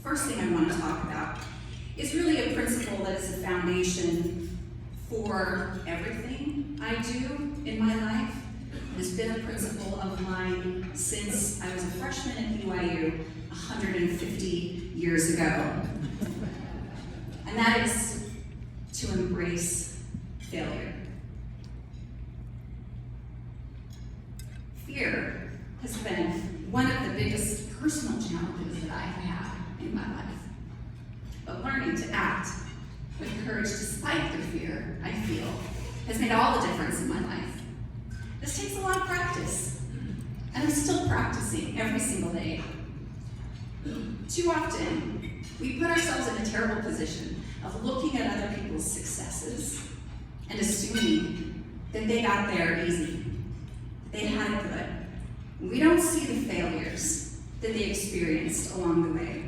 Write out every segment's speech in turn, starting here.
first thing I want to talk about is really a principle that is the foundation for everything I do in my life. It's been a principle of mine since I was a freshman at BYU 150 years ago. And that is to embrace failure. Fear has been one of the biggest personal challenges that I have had in my life. But learning to act with courage despite the fear I feel has made all the difference in my life. This takes a lot of practice, and I'm still practicing every single day. Too often, we put ourselves in a terrible position of looking at other people's successes and assuming that they got there easy, that they had it good. We don't see the failures that they experienced along the way.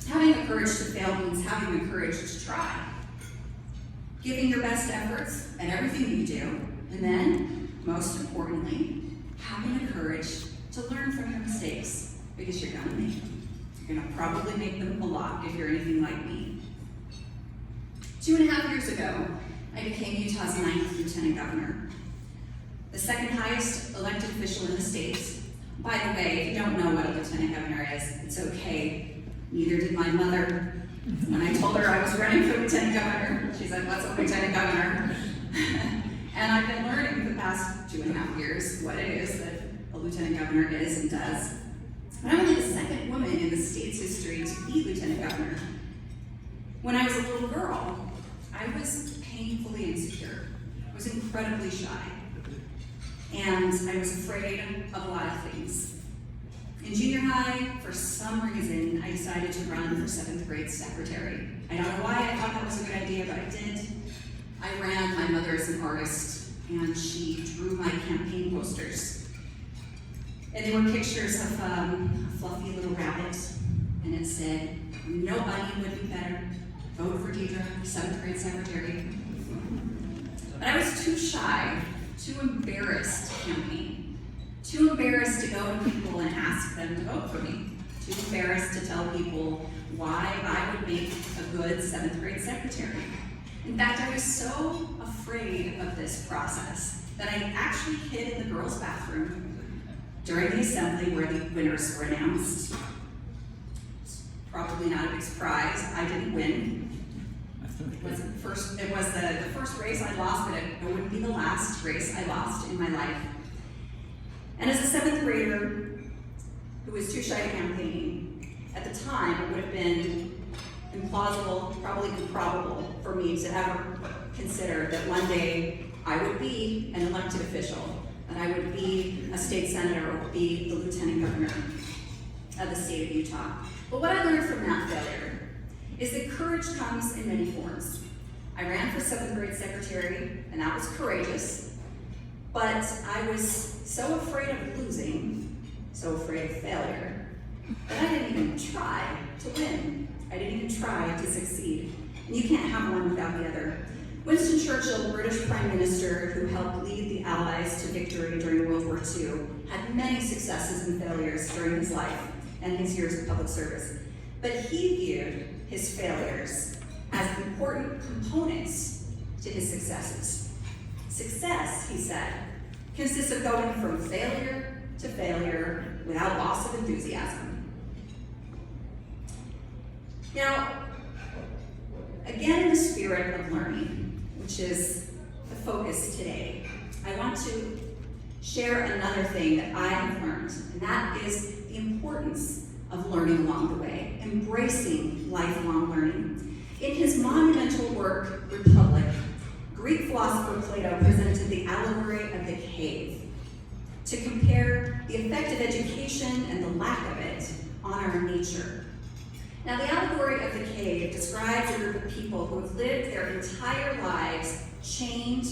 Having the courage to fail means having the courage to try. Giving your best efforts at everything you do, and then, most importantly, having the courage to learn from your mistakes, because you're gonna make them. You're gonna probably make them a lot if you're anything like me. 2.5 years ago, I became Utah's 9th Lieutenant Governor, the second highest elected official in the state. By the way, if you don't know what a Lieutenant Governor is, it's okay. Neither did my mother. When I told her I was running for Lieutenant Governor, she said, "What's a Lieutenant Governor?" And I've been learning for the past 2.5 years what it is that a Lieutenant Governor is and does. But I'm only the second woman in the state's history to be Lieutenant Governor. When I was a little girl, I was painfully insecure. I was incredibly shy. And I was afraid of a lot of things. In junior high, for some reason, I decided to run for 7th grade secretary. I don't know why I thought that was a good idea, but I did. I ran. My mother is an artist, and she drew my campaign posters. And they were pictures of a fluffy little rabbit, and it said, "Nobody would be better. Vote for Deidre, 7th grade secretary." But I was too shy, too embarrassed to campaign, too embarrassed to go to people and ask them to vote for me, too embarrassed to tell people why I would make a good 7th grade secretary. In fact, I was so afraid of this process that I actually hid in the girls' bathroom during the assembly where the winners were announced. It's probably not a big surprise, I didn't win. It was the first race I lost, but it wouldn't be the last race I lost in my life. And as a 7th grader who was too shy to campaign, at the time it would have been implausible, probably improbable for me to ever consider that one day I would be an elected official, that I would be a state senator or be the Lieutenant Governor of the state of Utah. But what I learned from that failure is that courage comes in many forms. I ran for 7th grade secretary, and that was courageous, but I was so afraid of losing, so afraid of failure, that I didn't even try to win. I didn't even try to succeed. And you can't have one without the other. Winston Churchill, British Prime Minister who helped lead the Allies to victory during World War II, had many successes and failures during his life and his years of public service. But he viewed his failures as important components to his successes. Success, he said, consists of going from failure to failure without loss of enthusiasm. Now, again, in the spirit of learning, which is the focus today, I want to share another thing that I have learned, and that is the importance of learning along the way, embracing lifelong learning. In his monumental work, Republic, Greek philosopher Plato presented the allegory of the cave to compare the effect of education and the lack of it on our nature. Now, the allegory of the cave describes a group of people who have lived their entire lives chained,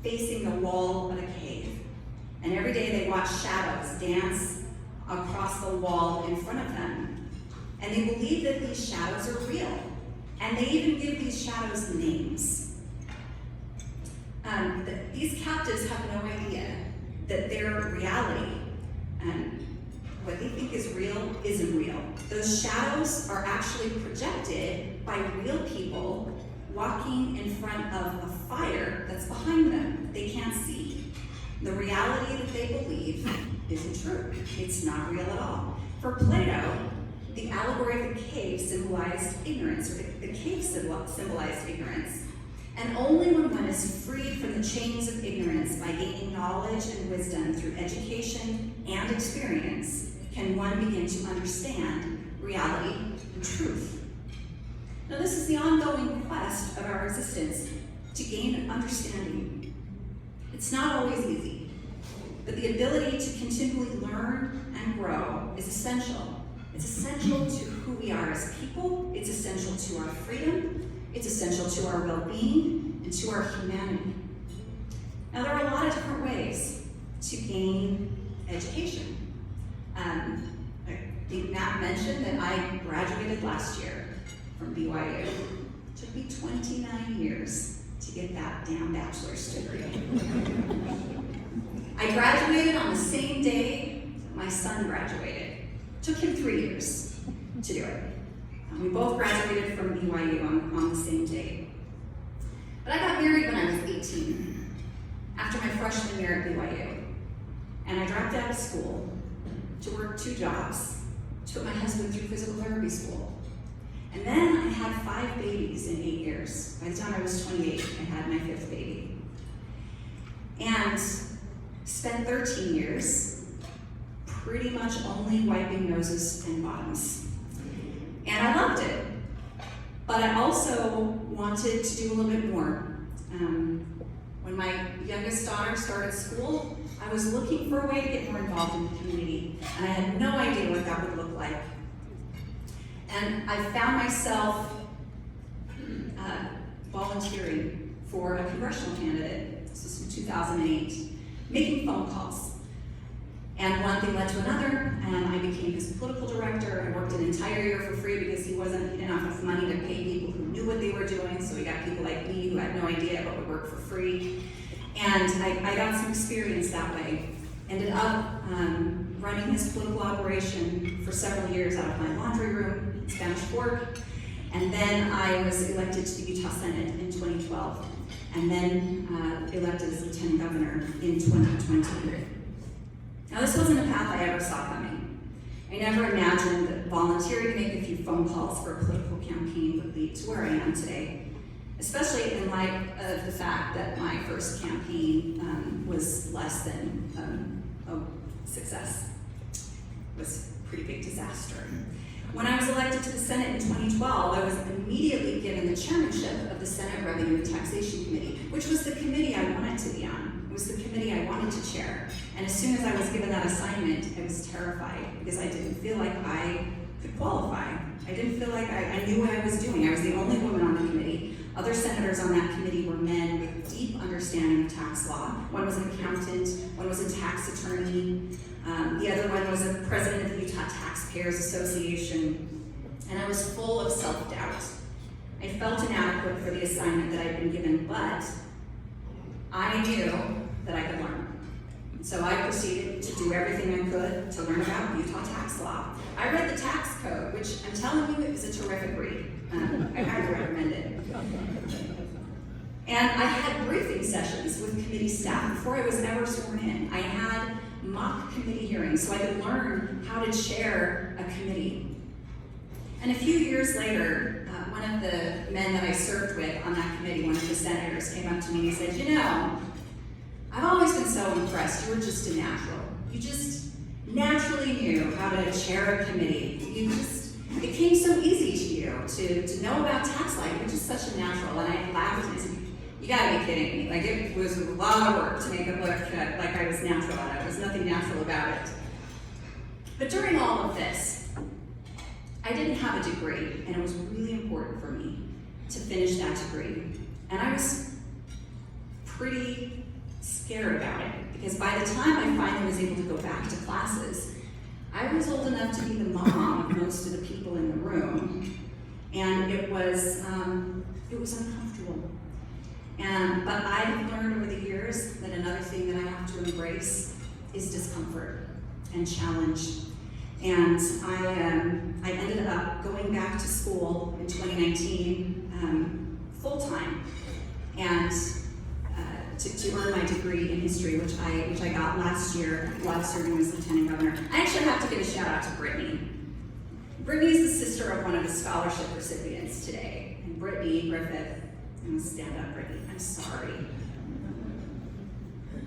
facing the wall of a cave. And every day they watch shadows dance across the wall in front of them. And they believe that these shadows are real. And they even give these shadows names. These captives have no idea that their reality what they think is real isn't real. Those shadows are actually projected by real people walking in front of a fire that's behind them that they can't see. The reality that they believe isn't true. It's not real at all. For Plato, the allegory of the cave symbolized ignorance, or the cave symbolized ignorance. And only when one is freed from the chains of ignorance by gaining knowledge and wisdom through education and experience can one begin to understand reality and truth. Now, this is the ongoing quest of our existence, to gain understanding. It's not always easy, but the ability to continually learn and grow is essential. It's essential to who we are as people, it's essential to our freedom, it's essential to our well-being, and to our humanity. Now, there are a lot of different ways to gain education. I think Matt mentioned that I graduated last year from BYU. It took me 29 years to get that damn bachelor's degree. I graduated on the same day that my son graduated. It took him 3 years to do it. We both graduated from BYU on the same day. But I got married when I was 18, after my freshman year at BYU. And I dropped out of school to work 2 jobs, to put my husband through physical therapy school. And then I had 5 babies in 8 years. By the time I was 28, I had my 5th baby. And spent 13 years pretty much only wiping noses and bottoms. And I loved it. But I also wanted to do a little bit more. When my youngest daughter started school, I was looking for a way to get more involved in the community, and I had no idea what that would look like. And I found myself volunteering for a congressional candidate. This was in 2008, making phone calls. And one thing led to another, and I became his political director. I worked an entire year for free because he didn't have enough money to pay people who knew what they were doing, so we got people like me who had no idea but would work for free. And I got some experience that way. Ended up running his political operation for several years out of my laundry room in Spanish Fork. And then I was elected to the Utah Senate in 2012, and then elected as Lieutenant Governor in 2020. Now, this wasn't a path I ever saw coming. I never imagined that volunteering to make a few phone calls for a political campaign would lead to where I am today, especially in light of the fact that my first campaign was less than a success. It was a pretty big disaster. When I was elected to the Senate in 2012, I was immediately given the chairmanship of the Senate Revenue and Taxation Committee, which was the committee I wanted to be on. It was the committee I wanted to chair. And as soon as I was given that assignment, I was terrified because I didn't feel like I could qualify. I didn't feel like I knew what I was doing. I was the only woman on the committee. Other senators on that committee were men with deep understanding of tax law. One was an accountant, one was a tax attorney, the other one was a president of the Utah Taxpayers Association, and I was full of self-doubt. I felt inadequate for the assignment that I'd been given, but I knew that I could learn. So I proceeded to do everything I could to learn about Utah tax law. I read the tax code, which I'm telling you, it was a terrific read. I highly recommend it. And I had briefing sessions with committee staff before I was ever sworn in. I had mock committee hearings so I could learn how to chair a committee. And a few years later, one of the men that I served with on that committee, one of the senators, came up to me and he said, "You know, I've always been so impressed. You were just a natural. You just naturally knew how to chair a committee. It came so easy to you to know about tax law. You're just such a natural." And I laughed and said, "You gotta be kidding me. Like, it was a lot of work to make it look like I was natural at it. There was nothing natural about it." But during all of this, I didn't have a degree, and it was really important for me to finish that degree. And I was pretty scared about it, because by the time I finally was able to go back to classes, I was old enough to be the mom of most of the people in the room, and it was uncomfortable. But I've learned over the years that another thing that I have to embrace is discomfort and challenge. And I ended up going back to school in 2019 full-time, and to earn my degree in history, which I got last year while serving as Lieutenant Governor. I actually have to give a shout out to Brittany. Brittany is the sister of one of the scholarship recipients today. And Brittany Griffith, I'm gonna stand up, Brittany, I'm sorry.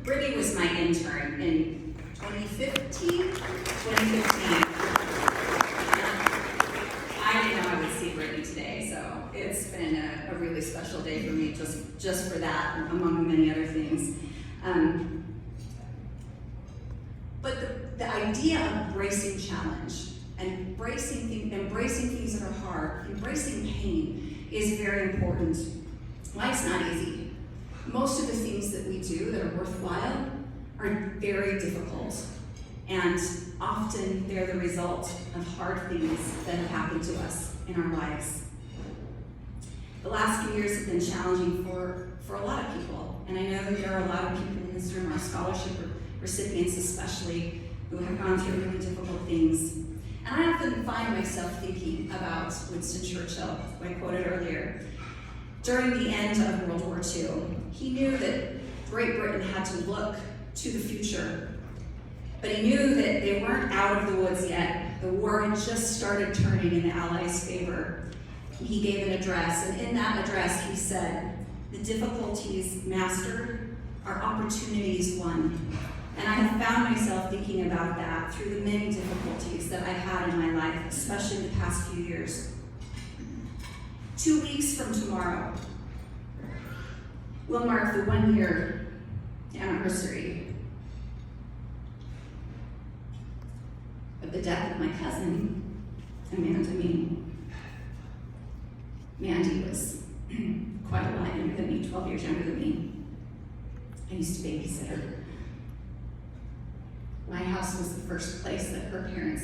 Brittany was my intern in 2015. I didn't know I would see Brittany today, so it's been a really special day for me just for that, among many other things. But the idea of embracing challenge, embracing things that are hard, embracing pain is very important. Life's not easy. Most of the things that we do that are worthwhile are very difficult, and often they're the result of hard things that have happened to us in our lives. The last few years have been challenging for a lot of people, and I know that there are a lot of people in this room, our scholarship recipients especially, who have gone through really difficult things. And I often find myself thinking about Winston Churchill, who I quoted earlier. During the end of World War II, he knew that Great Britain had to look to the future, but he knew that they weren't out of the woods yet. The war had just started turning in the Allies' favor. He gave an address, and in that address he said, "The difficulties mastered are opportunities won." And I have found myself thinking about that through the many difficulties that I've had in my life, especially in the past few years. 2 weeks from tomorrow, we'll mark the 1-year anniversary of the death of my cousin, Amanda Mee. Mandy was quite a lot younger than me, 12 years younger than me. I used to babysit her. My house was the first place that her parents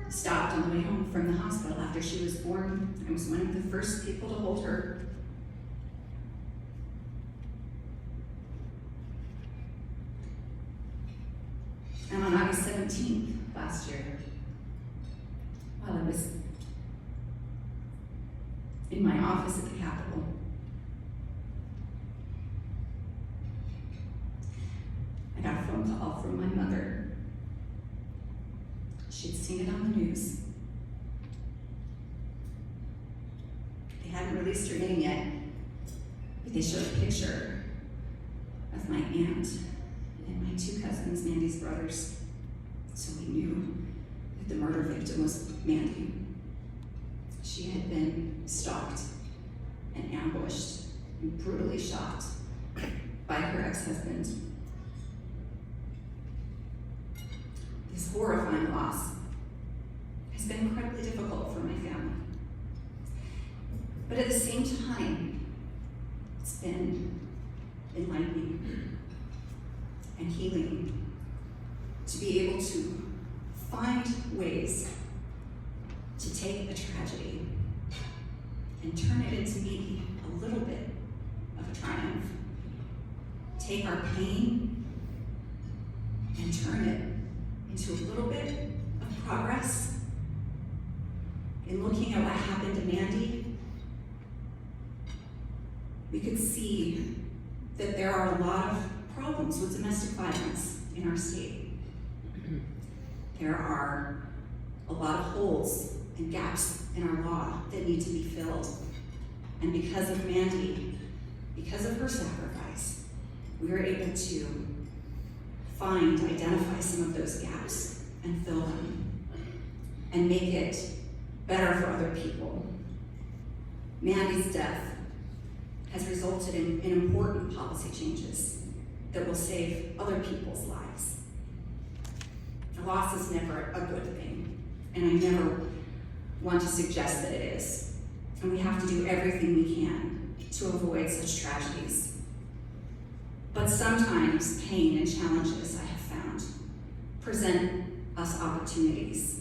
stopped on the way home from the hospital after she was born. I was one of the first people to hold her. And on August 17th last year, while I was in my office at the Capitol, I got a phone call from my mother. She'd seen it on the news. They hadn't released her name yet, but they showed a picture of my aunt and my 2 cousins, Mandy's brothers. So we knew that the murder victim was Mandy. She had been stalked and ambushed and brutally shot by her ex-husband. This horrifying loss has been incredibly difficult for my family. But at the same time, it's been enlightening and healing to be able to find ways to take a tragedy and turn it into maybe a little bit of a triumph. Take our pain and turn it into a little bit of progress. In looking at what happened to Mandy, we could see that there are a lot of problems with domestic violence in our state. There are a lot of holes and gaps in our law that need to be filled. And because of Mandy, because of her sacrifice, we were able to identify some of those gaps and fill them and make it better for other people. Mandy's death has resulted in important policy changes that will save other people's lives. A loss is never a good thing, and I never want to suggest that it is. And we have to do everything we can to avoid such tragedies. But sometimes pain and challenges, I have found, present us opportunities.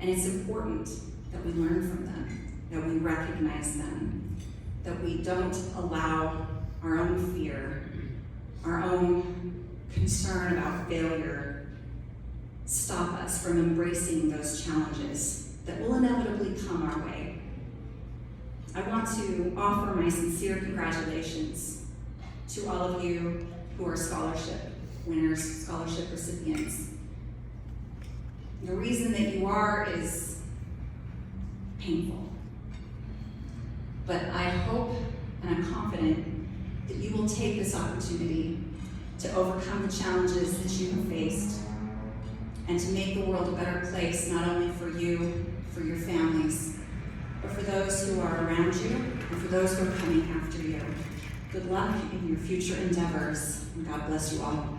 And it's important that we learn from them, that we recognize them, that we don't allow our own fear, our own concern about failure stop us from embracing those challenges that will inevitably come our way. I want to offer my sincere congratulations to all of you who are scholarship winners, scholarship recipients. The reason that you are is painful. But I hope and I'm confident that you will take this opportunity to overcome the challenges that you have faced and to make the world a better place, not only for you, for your families, but for those who are around you and for those who are coming after you. Good luck in your future endeavors, and God bless you all.